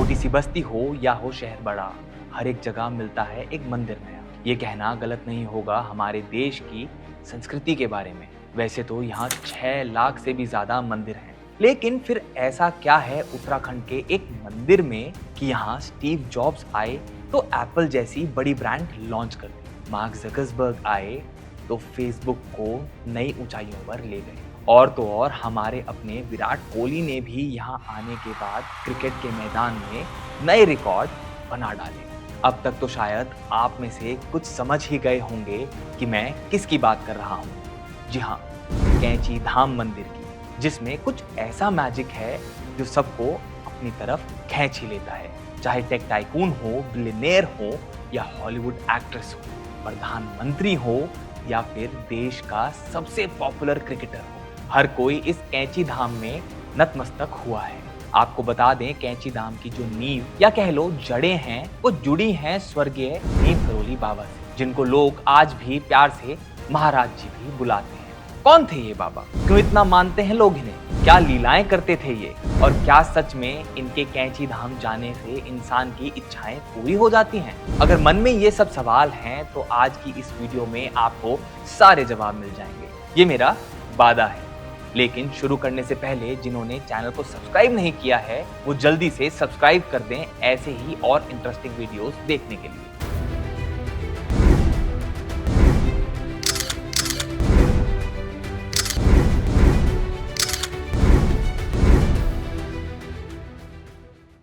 छोटी सी बस्ती हो या हो शहर बड़ा, हर एक जगह मिलता है एक मंदिर नया। ये कहना गलत नहीं होगा हमारे देश की संस्कृति के बारे में। वैसे तो यहाँ 6 लाख से भी ज्यादा मंदिर हैं, लेकिन फिर ऐसा क्या है उत्तराखंड के एक मंदिर में कि यहाँ स्टीव जॉब्स आए तो एप्पल जैसी बड़ी ब्रांड लॉन्च कर दी, मार्क ज़करबर्ग आए तो फेसबुक को नई ऊंचाइयों पर ले गए, और तो और हमारे अपने विराट कोहली ने भी यहाँ आने के बाद क्रिकेट के मैदान में नए रिकॉर्ड बना डाले। अब तक तो शायद आप में से कुछ समझ ही गए होंगे कि मैं किसकी बात कर रहा हूँ। जी हाँ, कैंची धाम मंदिर की, जिसमें कुछ ऐसा मैजिक है जो सबको अपनी तरफ खींच ही लेता है। चाहे टेक टाइकून हो, बिलियनेयर हो या हॉलीवुड एक्ट्रेस हो, प्रधानमंत्री हो या फिर देश का सबसे पॉपुलर क्रिकेटर हो, हर कोई इस कैंची धाम में नतमस्तक हुआ है। आपको बता दें, कैंची धाम की जो नींव या कह लो जड़ें हैं, वो जुड़ी हैं स्वर्गीय नीम करोली बाबा से, जिनको लोग आज भी प्यार से महाराज जी भी बुलाते हैं। कौन थे ये बाबा? क्यों इतना मानते हैं लोग इन्हें? क्या लीलाएं करते थे ये? और क्या सच में इनके कैंची धाम जाने से इंसान की इच्छाएं पूरी हो जाती हैं? अगर मन में ये सब सवाल हैं तो आज की इस वीडियो में आपको सारे जवाब मिल जाएंगे, ये मेरा वादा है। लेकिन शुरू करने से पहले जिन्होंने चैनल को सब्सक्राइब नहीं किया है वो जल्दी से सब्सक्राइब कर दें ऐसे ही और इंटरेस्टिंग वीडियोस देखने के लिए।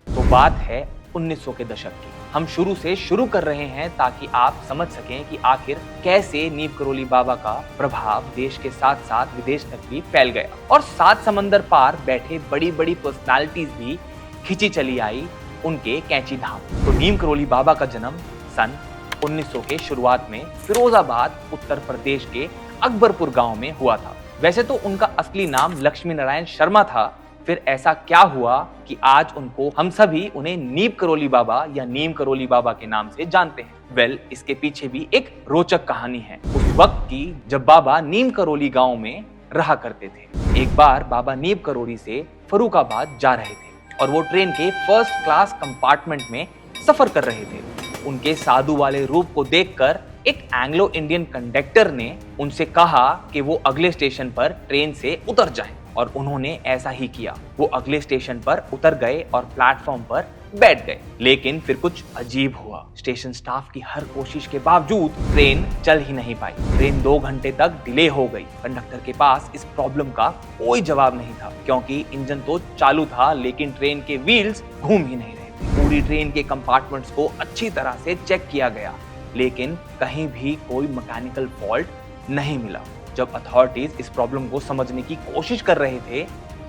तो बात है 1900 के दशक की। हम शुरू से शुरू कर रहे हैं ताकि आप समझ सकें कि आखिर कैसे नीम करोली बाबा का प्रभाव देश के साथ साथ विदेश तक भी फैल गया और 7 समंदर पार बैठे बड़ी बड़ी पर्सनालिटीज भी खिंची चली आई उनके कैंची धाम। तो नीम करोली बाबा का जन्म सन 1900 के शुरुआत में फिरोजाबाद उत्तर प्रदेश के अकबरपुर गांव में हुआ था। वैसे तो उनका असली नाम लक्ष्मी नारायण शर्मा था। फिर ऐसा क्या हुआ कि आज उनको हम सभी उन्हें नीम करोली बाबा या नीम करोली बाबा के नाम से जानते हैं? इसके पीछे भी एक रोचक कहानी है उस वक्त की जब बाबा नीम करोली गांव में रहा करते थे। एक बार बाबा नीम करोली से फर्रुखाबाद जा रहे थे और वो ट्रेन के फर्स्ट क्लास कंपार्टमेंट में सफर कर रहे थे। उनके साधु वाले रूप को देखकर एक एंग्लो इंडियन कंडक्टर ने उनसे कहा कि वो अगले स्टेशन पर ट्रेन से उतर जाएं, और उन्होंने ऐसा ही किया। वो अगले स्टेशन पर उतर गए और प्लेटफॉर्म पर बैठ गए। लेकिन फिर कुछ अजीब हुआ। स्टेशन स्टाफ की हर कोशिश के बावजूद ट्रेन चल ही नहीं पाई। ट्रेन 2 घंटे तक डिले हो गई। कंडक्टर के पास इस प्रॉब्लम का कोई जवाब नहीं था, क्योंकि इंजन तो चालू था लेकिन ट्रेन के व्हील्स घूम ही नहीं रहे थे। पूरी ट्रेन के कंपार्टमेंट्स को अच्छी तरह से चेक किया गया, लेकिन कहीं भी कोई मैकेनिकल फॉल्ट नहीं मिला। जब अथॉरिटीज इस प्रॉब्लम को समझने की कोशिश कर रहे थे,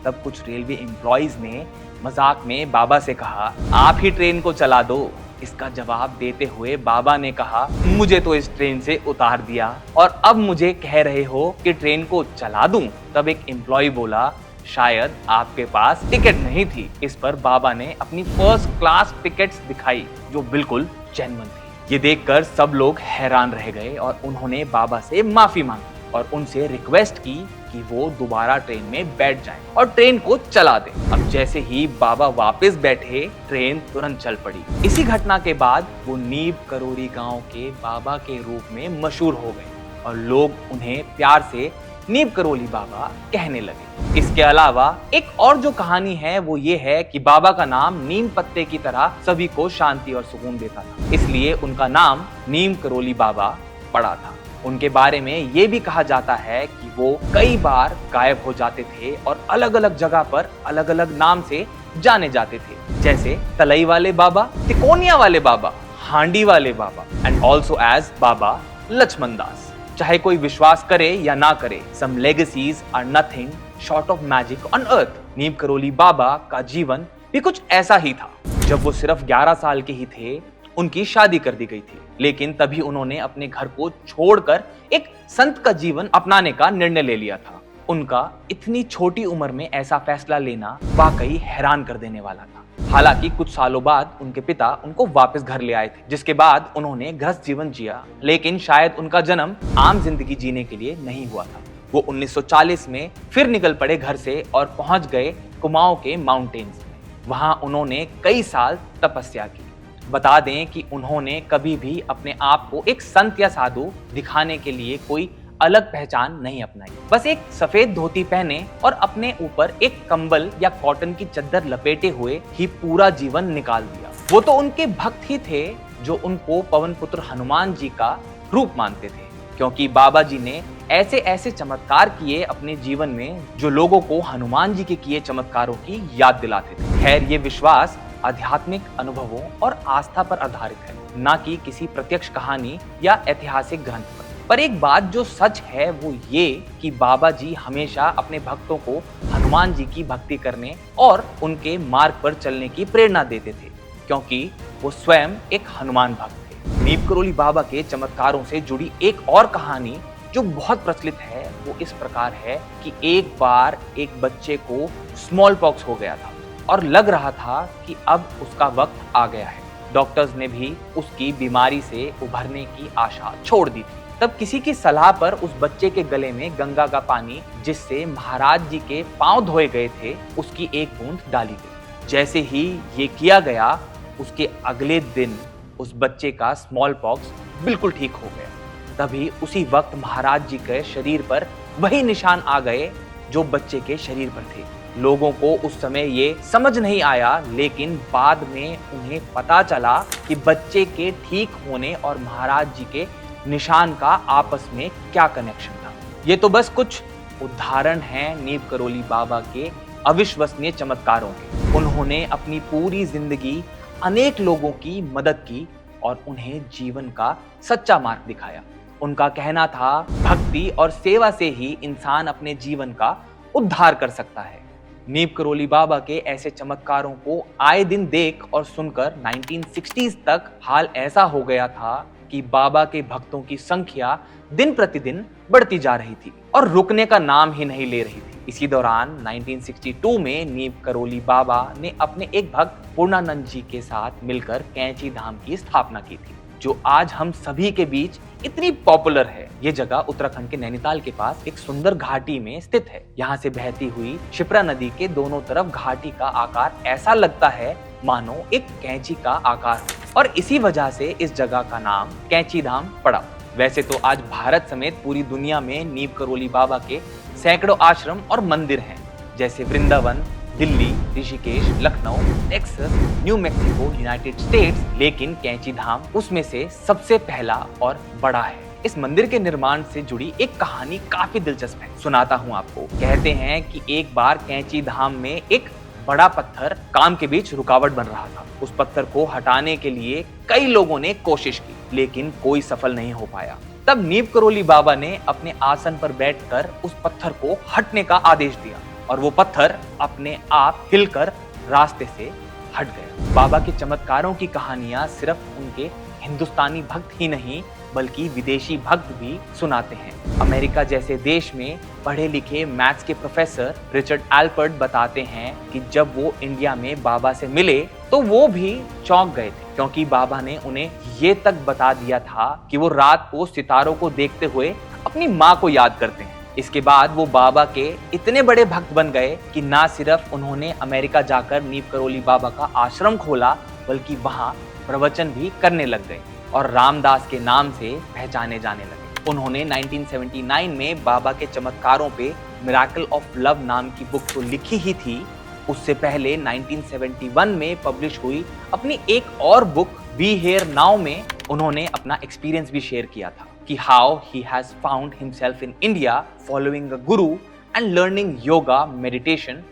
तब कुछ रेलवे एम्प्लॉइज ने मजाक में बाबा से कहा, आप ही ट्रेन को चला दो। इसका जवाब देते हुए बाबा ने कहा, मुझे तो इस ट्रेन से उतार दिया और अब मुझे कह रहे हो कि ट्रेन को चला दूं। तब एक एम्प्लॉय बोला, शायद आपके पास टिकट नहीं थी। इस पर बाबा ने अपनी फर्स्ट क्लास टिकट्स दिखाई जो बिल्कुल जेन्युइन थी। ये देखकर सब लोग हैरान रह गए और उन्होंने बाबा से माफी मांगी और उनसे रिक्वेस्ट की कि वो दोबारा ट्रेन में बैठ जाएं और ट्रेन को चला दें। अब जैसे ही बाबा वापस बैठे, ट्रेन तुरंत चल पड़ी। इसी घटना के बाद वो नीम करोली गांव के बाबा के रूप में मशहूर हो गए और लोग उन्हें प्यार से नीम करोली बाबा कहने लगे। इसके अलावा एक और जो कहानी है वो ये है कि बाबा का नाम नीम पत्ते की तरह सभी को शांति और सुकून देता था, इसलिए उनका नाम नीम करोली बाबा पड़ा था। उनके बारे में ये भी कहा जाता है कि वो कई बार गायब हो जाते थे और अलग अलग जगह पर अलग अलग नाम से जाने जाते थे, जैसे तलई वाले बाबा, तिकोनिया वाले बाबा, हांडी वाले बाबा एंड ऑल्सो एज बाबा लक्ष्मण दास। चाहे कोई विश्वास करे या ना करे, some legacies are nothing short of magic on earth. Neem Karoli Baba का जीवन भी कुछ ऐसा ही था। जब वो सिर्फ 11 साल के ही थे, उनकी शादी कर दी गई थी, लेकिन तभी उन्होंने अपने घर को छोड़कर एक संत का जीवन अपनाने का निर्णय ले लिया था। उनका इतनी छोटी उम्र में ऐसा फैसला लेना वाकई हैरान कर देने वाला था। हालांकि कुछ सालों बाद उनके पिता उनको वापस घर ले आए थे, जिसके बाद उन्होंने गृहस्थ जीवन जिया, लेकिन शायद उनका जन्म आम जिंदगी जीने के लिए नहीं हुआ था। वो 1940 में फिर निकल पड़े घर से और पहुंच गए कुमाऊं के माउंटेन्स में। वहां उन्होंने कई साल तपस्या की। बता दें कि उन्होंने कभी भी अपने आप को एक संत या साधु दिखाने के लिए कोई अलग पहचान नहीं अपनाई। बस एक सफेद धोती पहने और अपने ऊपर एक कंबल या कॉटन की चद्दर लपेटे हुए ही पूरा जीवन निकाल दिया। वो तो उनके भक्त ही थे जो उनको पवन पुत्र हनुमान जी का रूप मानते थे, क्योंकि बाबा जी ने ऐसे ऐसे चमत्कार किए अपने जीवन में जो लोगों को हनुमान जी के किए चमत्कारों की याद दिलाते थे। खैर, ये विश्वास आध्यात्मिक अनुभवों और आस्था पर आधारित है, ना कि किसी प्रत्यक्ष कहानी या ऐतिहासिक ग्रंथ पर एक बात जो सच है वो ये कि बाबा जी हमेशा अपने भक्तों को हनुमान जी की भक्ति करने और उनके मार्ग पर चलने की प्रेरणा देते थे, क्योंकि वो स्वयं एक हनुमान भक्त थे। नीम करोली बाबा के चमत्कारों से जुड़ी एक और कहानी जो बहुत प्रचलित है वो इस प्रकार है कि एक बार एक बच्चे को स्मॉल पॉक्स हो गया था और लग रहा था कि अब उसका वक्त आ गया है। डॉक्टर्स ने भी उसकी बीमारी से उभरने की आशा छोड़ दी थी। तब किसी की सलाह पर उस बच्चे के गले में गंगा का पानी, जिससे महाराज जी के पांव धोए गए थे, उसकी एक बूंद डाली गई। जैसे ही ये किया गया, उसके अगले दिन उस बच्चे का स्मॉल पॉक्स बिल्कुल ठीक हो गया। तभी उसी वक्त महाराज जी के शरीर पर वही निशान आ गए जो बच्चे के शरीर पर थे। लोगों को उस समय ये समझ नहीं आया, लेकिन बाद में उन्हें पता चला कि बच्चे के ठीक होने और महाराज जी के निशान का आपस में क्या कनेक्शन था। ये तो बस कुछ उदाहरण हैं नीम करोली बाबा के अविश्वसनीय चमत्कारों के। उन्होंने अपनी पूरी जिंदगी अनेक लोगों की मदद की और उन्हें जीवन का सच्चा मार्ग दिखाया। उनका कहना था, भक्ति और सेवा से ही इंसान अपने जीवन का उद्धार कर सकता है। नीम करोली बाबा के ऐसे चमत्कारों को आए दिन देख और सुनकर 1960s तक हाल ऐसा हो गया था कि बाबा के भक्तों की संख्या दिन प्रतिदिन बढ़ती जा रही थी और रुकने का नाम ही नहीं ले रही थी। इसी दौरान 1962 में नीम करोली बाबा ने अपने एक भक्त पूर्णानंद जी के साथ मिलकर कैंची धाम की स्थापना की थी, जो आज हम सभी के बीच इतनी पॉपुलर है। ये जगह उत्तराखंड के नैनीताल के पास एक सुंदर घाटी में स्थित है। यहाँ से बहती हुई शिप्रा नदी के दोनों तरफ घाटी का आकार ऐसा लगता है मानो एक कैंची का आकार हो, और इसी वजह से इस जगह का नाम कैंची धाम पड़ा। वैसे तो आज भारत समेत पूरी दुनिया में नीम करोली बाबा के सैकड़ों आश्रम और मंदिर हैं, जैसे Vrindavan, Delhi, Rishikesh, Lucknow, Texas, new Mexico, United states, लेकिन कैंची धाम उसमें से सबसे पहला और बड़ा है। इस मंदिर के निर्माण से जुड़ी एक कहानी काफी दिलचस्प है, सुनाता हूँ आपको। कहते हैं कि एक बार कैंची धाम में एक बड़ा पत्थर काम के बीच रुकावट बन रहा था। उस पत्थर को हटाने के लिए कई लोगों ने कोशिश की, लेकिन कोई सफल नहीं हो पाया। तब नीम करोली बाबा ने अपने आसन पर बैठकर उस पत्थर को हटने का आदेश दिया और वो पत्थर अपने आप हिलकर रास्ते से हट गया। बाबा के चमत्कारों की कहानियां सिर्फ उनके हिंदुस्तानी भक्त ही नहीं बल्कि विदेशी भक्त भी सुनाते हैं। अमेरिका जैसे देश में पढ़े लिखे मैथ्स के प्रोफेसर रिचर्ड एल्पर्ट बताते हैं कि जब वो इंडिया में बाबा से मिले तो वो भी चौंक गए थे, क्योंकि बाबा ने उन्हें ये तक बता दिया था कि वो रात को सितारों को देखते हुए अपनी माँ को याद करते हैं। इसके बाद वो बाबा के इतने बड़े भक्त बन गए कि ना सिर्फ उन्होंने अमेरिका जाकर नीम करोली बाबा का आश्रम खोला, बल्कि वहाँ प्रवचन भी करने लग गए और रामदास के नाम से पहचाने जाने लगे। उन्होंने 1979 में बाबा के चमत्कारों पे मिरेकल ऑफ लव नाम की बुक तो लिखी ही थी, उससे पहले 1971 में पब्लिश हुई अपनी एक और बुक बी हियर नाउ में उन्होंने अपना एक्सपीरियंस भी शेयर किया था कि how he has found himself in India following a guru and learning yoga, meditation,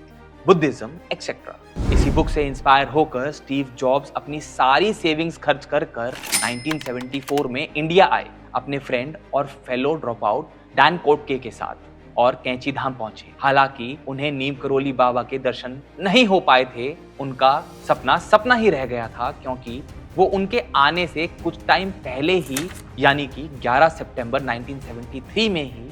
Buddhism etcetera. इसी बुक से इंस्पायर होकर स्टीव जॉब्स अपनी सारी सेविंग्स खर्च कर 1974 में इंडिया आए अपने फ्रेंड और फेलो ड्रॉप आउट डैन कोटके के साथ और कैंची धाम पहुंचे। हालांकि उन्हें नीम करोली बाबा के दर्शन नहीं हो पाए थे, उनका सपना ही रह गया था, क्योंकि वो उनके आने से कुछ टाइम पहले ही यानी कि 11 सितंबर 1973 में ही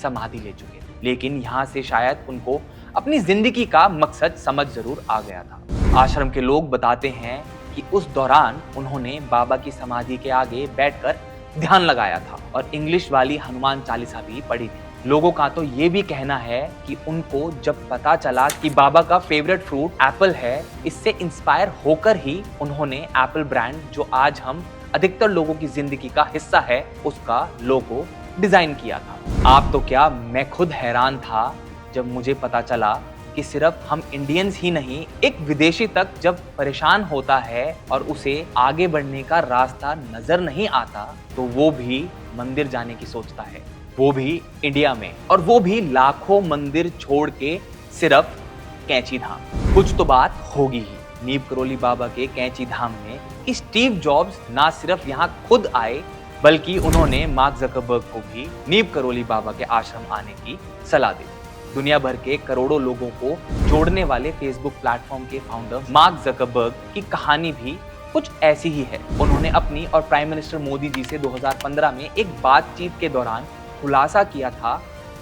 समाधि ले चुके थे। लेकिन यहाँ से शायद उनको अपनी जिंदगी का मकसद समझ जरूर आ गया था। आश्रम के लोग बताते हैं कि उस दौरान उन्होंने बाबा की समाधि के आगे बैठकर ध्यान लगाया था और इंग्लिश वाली हनुमान चालीसा भी पढ़ी थी। लोगों का तो ये भी कहना है कि उनको जब पता चला कि बाबा का फेवरेट फ्रूट एप्पल है, इससे इंस्पायर होकर ही उन्होंने एप्पल ब्रांड, जो आज हम अधिकतर लोगों की जिंदगी का हिस्सा है, उसका लोगो डिजाइन किया था। आप तो क्या, मैं खुद हैरान था जब मुझे पता चला कि सिर्फ हम इंडियंस ही नहीं, एक विदेशी तक जब परेशान होता है और उसे आगे बढ़ने का रास्ता नजर नहीं आता, तो वो भी मंदिर जाने की सोचता है, वो भी इंडिया में, और वो भी लाखों मंदिर छोड़ के सिर्फ कैंची धाम। कुछ तो बात होगी ही नीम करोली बाबा के कैंची धाम में कि स्टीव जॉब्स ना सिर्फ यहाँ खुद आए, बल्कि उन्होंने मार्क ज़करबर्ग को भी नीम करोली बाबा के आश्रम आने की सलाह दी। दुनिया भर के करोड़ों लोगों को जोड़ने वाले फेसबुक प्लेटफॉर्म के फाउंडर मार्क ज़करबर्ग की कहानी भी कुछ ऐसी ही है। उन्होंने अपनी और प्राइम मिनिस्टर मोदी जी से 2015 में एक बातचीत के दौरान खुलासा किया था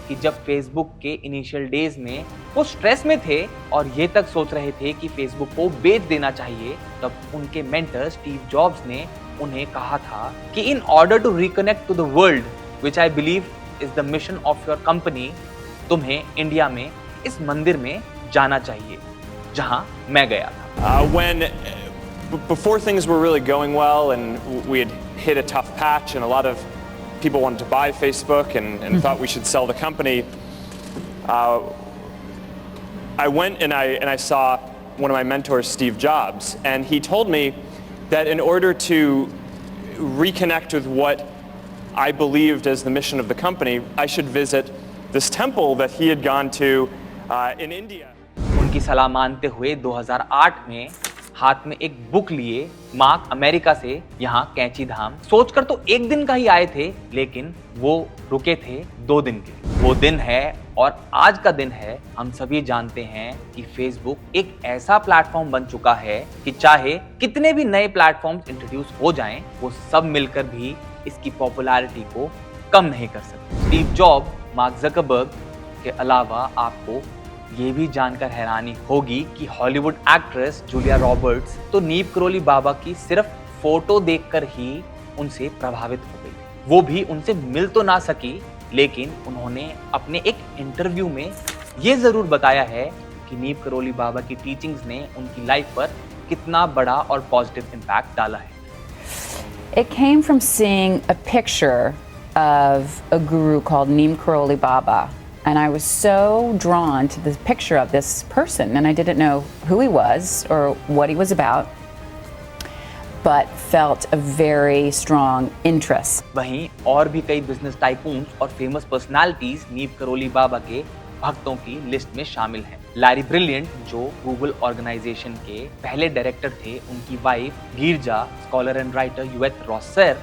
कि जब फेसबुक के इनिशियल डेज में वो स्ट्रेस में थे और ये तक सोच रहे थे कि फेसबुक को बेच देना चाहिए, तब उनके मेंटर स्टीव जॉब्स ने उन्हें कहा था कि in order to reconnect to the world, which I believe is the mission of your company, तुम्हें इंडिया में इस मंदिर में जाना चाहिए जहां मैं गया था। Before things were really going well and we had hit a tough patch and a lot of people wanted to buy Facebook and thought we should sell the company, I went and I saw one of my mentors, Steve Jobs, and he told me that in order to reconnect with what I believed as the mission of the company, I should visit this temple that he had gone to in India. उनकी सलाह मानते हुए 2008 में हाथ में एक book लिए mark America से यहाँ कैंची धाम सोचकर तो एक दिन का ही आए थे, लेकिन वो रुके थे 2 दिन के। वो दिन है और आज का दिन है, हम सभी जानते हैं कि फेसबुक एक ऐसा प्लेटफॉर्म बन चुका है कि चाहे कितने भी नए प्लेटफॉर्म्स इंट्रोड्यूस हो जाएं, वो सब मिलकर भी इसकी पॉपुलैरिटी को कम नहीं कर सकते। स्टीव जॉब, मार्क ज़करबर्ग के अलावा आपको ये भी जानकर हैरानी होगी कि हॉलीवुड एक्ट्रेस जूलिया रॉबर्ट्स तो नीम करोली बाबा की सिर्फ फोटो देखकर ही उनसे प्रभावित हो गई। वो भी उनसे मिल तो ना सकी, लेकिन उन्होंने अपने एक इंटरव्यू में ये जरूर बताया है कि नीम करोली बाबा की टीचिंग्स ने उनकी लाइफ पर कितना बड़ा और पॉजिटिव इम्पैक्ट डाला है। It came from seeing a picture of a guru called Neem Karoli Baba. And I was so drawn to the picture of this person, and I didn't know who he was or what he was about, but felt a very strong interest. वहीं और भी कई business tycoons और famous personalities Neem Karoli Baba के भक्तों की list में शामिल हैं। लैरी ब्रिलियंट, जो गूगल ऑर्गेनाइजेशन के पहले डायरेक्टर थे, उनकी wife Girija, scholar and writer Yvette Rosser,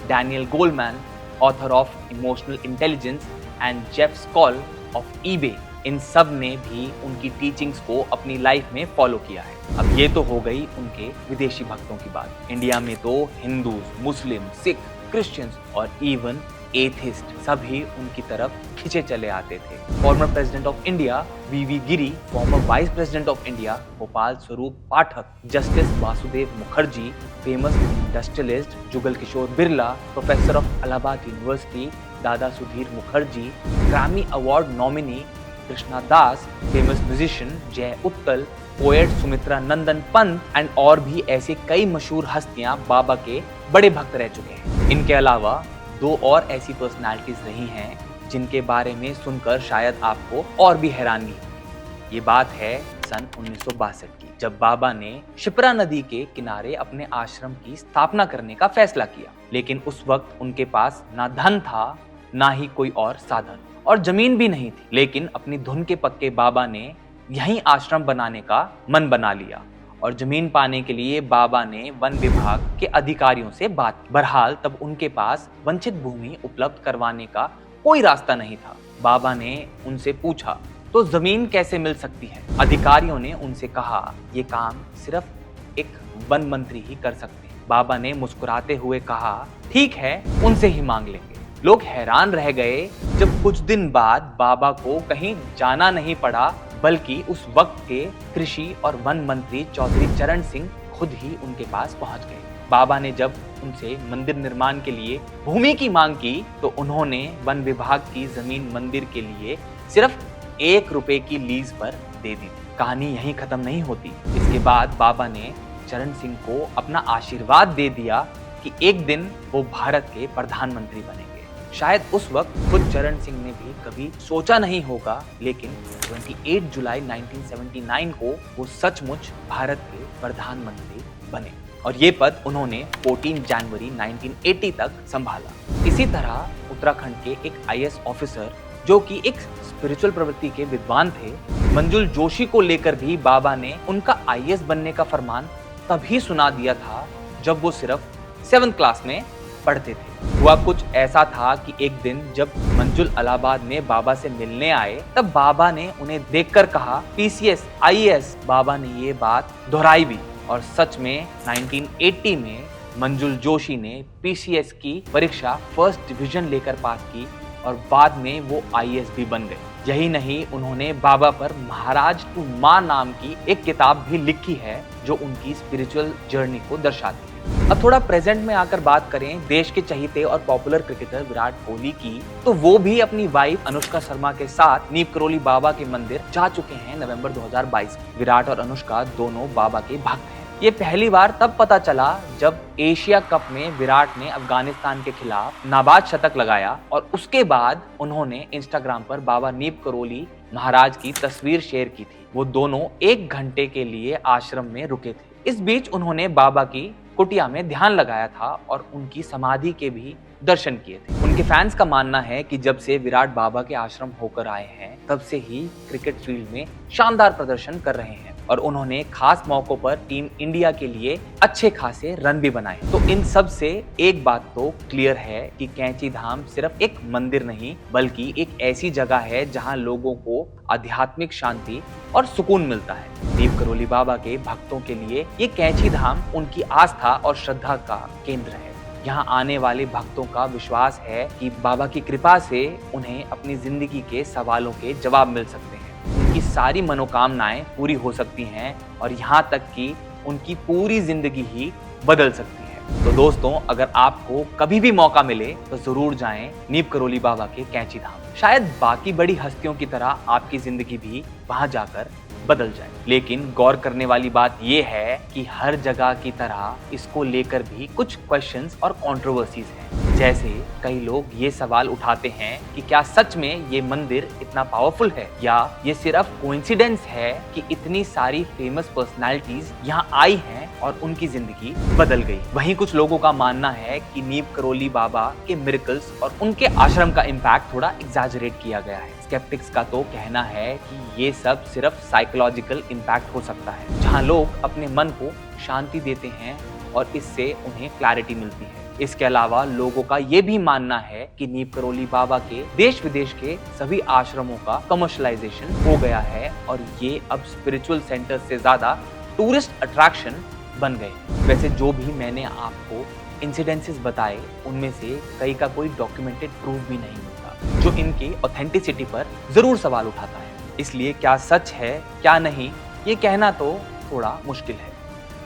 Daniel Goleman, author of emotional intelligence, and Jeff Skoll of eBay, इन सब ने भी उनकी टीचिंग्स को अपनी लाइफ में फॉलो किया है। अब ये तो हो गई उनके विदेशी भक्तों की बात। इंडिया में तो हिंदूज, मुस्लिम, सिख, क्रिश्चियंस और इवन एथिस्ट सभी उनकी तरफ खिंचे चले आते थे। Former president of India V V Giri, former vice president of India Gopal Swarup Pathak, justice Vasudev Mukherjee, famous industrialist Jugal Kishore Birla, professor of Allahabad university Dada Sudhir Mukherjee, Grammy award nominee Krishna Das, famous musician Jai Uttal, poet Sumitra Nandan Pant and और भी ऐसे कई मशहूर हस्तियां बाबा के बड़े भक्त रह चुके हैं। इनके अलावा 2 और ऐसी पर्सनालिटीज रही हैं जिनके बारे में सुनकर शायद आपको और भी हैरानी होगी। ये बात है सन 1962 की, जब बाबा ने शिप्रा नदी के किनारे अपने आश्रम की स्थापना करने का फैसला किया। लेकिन उस वक्त उनके पास ना धन था, ना ही कोई और साधन, और जमीन भी नहीं थी। लेकिन अपनी धुन के पक्के बाबा ने यहीं आश्रम बनाने का मन बना लिया और जमीन पाने के लिए बाबा ने वन विभाग के अधिकारियों से बात की। बहरहाल तब उनके पास वंचित भूमि उपलब्ध करवाने का कोई रास्ता नहीं था। बाबा ने उनसे पूछा, तो जमीन कैसे मिल सकती है? अधिकारियों ने उनसे कहा, ये काम सिर्फ एक वन मंत्री ही कर सकते हैं। बाबा ने मुस्कुराते हुए कहा, ठीक है, उनसे ही मांग लेंगे। लोग हैरान रह गए जब कुछ दिन बाद बाबा को कहीं जाना नहीं पड़ा, बल्कि उस वक्त के कृषि और वन मंत्री चौधरी चरण सिंह खुद ही उनके पास पहुंच गए। बाबा ने जब उनसे मंदिर निर्माण के लिए भूमि की मांग की तो उन्होंने वन विभाग की जमीन मंदिर के लिए सिर्फ 1 रुपए की लीज पर दे दी। कहानी यहीं खत्म नहीं होती। इसके बाद बाबा ने चरण सिंह को अपना आशीर्वाद दे दिया कि एक दिन वो भारत के प्रधानमंत्री बनेंगे। शायद उस वक्त खुद चरण सिंह ने भी कभी सोचा नहीं होगा, लेकिन 28 जुलाई 1979 को वो सचमुच भारत के प्रधानमंत्री बने और ये पद उन्होंने 14 जनवरी 1980 तक संभाला। इसी तरह उत्तराखंड के एक IAS ऑफिसर जो कि एक स्पिरिचुअल प्रवृत्ति के विद्वान थे, मंजुल जोशी को लेकर भी बाबा ने उनका IAS बनने का फरमान तभी सुना दिया था जब वो सिर्फ 7th क्लास में पढ़ते थे। हुआ कुछ ऐसा था कि एक दिन जब मंजुल इलाहाबाद में बाबा से मिलने आए तब बाबा ने उन्हें देखकर कहा PCS IAS। बाबा ने ये बात दोहराई भी और सच में 1980 में मंजुल जोशी ने PCS की परीक्षा फर्स्ट डिवीजन लेकर पास की और बाद में वो IAS भी बन गए। यही नहीं, उन्होंने बाबा पर महाराज टू मां नाम की एक किताब भी लिखी है जो उनकी स्पिरिचुअल जर्नी को दर्शाती है। अब थोड़ा प्रेजेंट में आकर बात करें देश के चहीते और पॉपुलर क्रिकेटर विराट कोहली की, तो वो भी अपनी वाइफ अनुष्का शर्मा के साथ नीम करोली बाबा के मंदिर जा चुके हैं नवंबर 2022 में। विराट और अनुष्का दोनों बाबा के भक्त हैं। ये पहली बार तब पता चला जब एशिया कप में विराट ने अफगानिस्तान के खिलाफ नाबाद शतक लगाया और उसके बाद उन्होंने इंस्टाग्राम पर बाबा नीम करोली महाराज की तस्वीर शेयर की थी। वो दोनों 1 घंटे के लिए आश्रम में रुके थे। इस बीच उन्होंने बाबा की कुटिया में ध्यान लगाया था और उनकी समाधि के भी दर्शन किए थे। उनके फैंस का मानना है कि जब से विराट बाबा के आश्रम होकर आए हैं तब से ही क्रिकेट फील्ड में शानदार प्रदर्शन कर रहे हैं और उन्होंने खास मौकों पर टीम इंडिया के लिए अच्छे खासे रन भी बनाए। तो इन सब से एक बात तो क्लियर है कि कैंची धाम सिर्फ एक मंदिर नहीं बल्कि एक ऐसी जगह है जहां लोगों को आध्यात्मिक शांति और सुकून मिलता है। नीम करोली बाबा के भक्तों के लिए ये कैंची धाम उनकी आस्था और श्रद्धा का केंद्र है। यहाँ आने वाले भक्तों का विश्वास है कि बाबा की कृपा से उन्हें अपनी जिंदगी के सवालों के जवाब मिल सकते हैं, उनकी सारी मनोकामनाएं पूरी हो सकती हैं और यहाँ तक कि उनकी पूरी जिंदगी ही बदल सकती है। तो दोस्तों, अगर आपको कभी भी मौका मिले तो जरूर जाएं नीम करोली बाबा के कैंची धाम। शायद बाकी बड़ी हस्तियों की तरह आपकी जिंदगी भी वहां जाकर बदल जाए। लेकिन गौर करने वाली बात यह है कि हर जगह की तरह इसको लेकर भी कुछ क्वेश्चंस और कंट्रोवर्सीज हैं। जैसे कई लोग ये सवाल उठाते हैं कि क्या सच में ये मंदिर इतना पावरफुल है या ये सिर्फ कोइंसिडेंस है कि इतनी सारी फेमस पर्सनालिटीज यहाँ आई हैं और उनकी जिंदगी बदल गई। वहीं कुछ लोगों का मानना है कि नीम करोली बाबा के मिरेकल्स और उनके आश्रम का इम्पैक्ट थोड़ा एग्जैजरेट किया गया है। स्केप्टिक्स का तो कहना है कि ये सब सिर्फ साइकोलॉजिकल इम्पैक्ट हो सकता है, जहाँ लोग अपने मन को शांति देते हैं और इससे उन्हें क्लैरिटी मिलती है। इसके अलावा लोगों का ये भी मानना है कि नीम करोली बाबा के देश विदेश के सभी आश्रमों का कमर्शलाइजेशन हो गया है और ये अब स्पिरिचुअल सेंटर से ज्यादा टूरिस्ट अट्रैक्शन बन गए। वैसे जो भी मैंने आपको इंसिडेंसेस बताए उनमें से कई का कोई डॉक्यूमेंटेड प्रूफ भी नहीं मिलता, जो इनकी ऑथेंटिसिटी पर जरूर सवाल उठाता है। इसलिए क्या सच है क्या नहीं ये कहना तो थोड़ा मुश्किल है,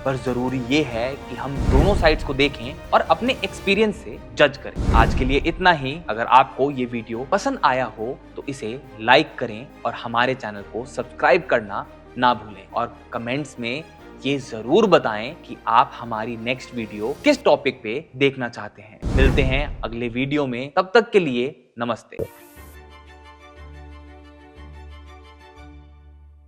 पर जरूरी ये है कि हम दोनों साइड्स को देखें और अपने एक्सपीरियंस से जज करें। आज के लिए इतना ही। अगर आपको ये वीडियो पसंद आया हो तो इसे लाइक करें और हमारे चैनल को सब्सक्राइब करना ना भूलें और कमेंट्स में ये जरूर बताएं कि आप हमारी नेक्स्ट वीडियो किस टॉपिक पे देखना चाहते हैं। मिलते हैं अगले वीडियो में, तब तक के लिए नमस्ते।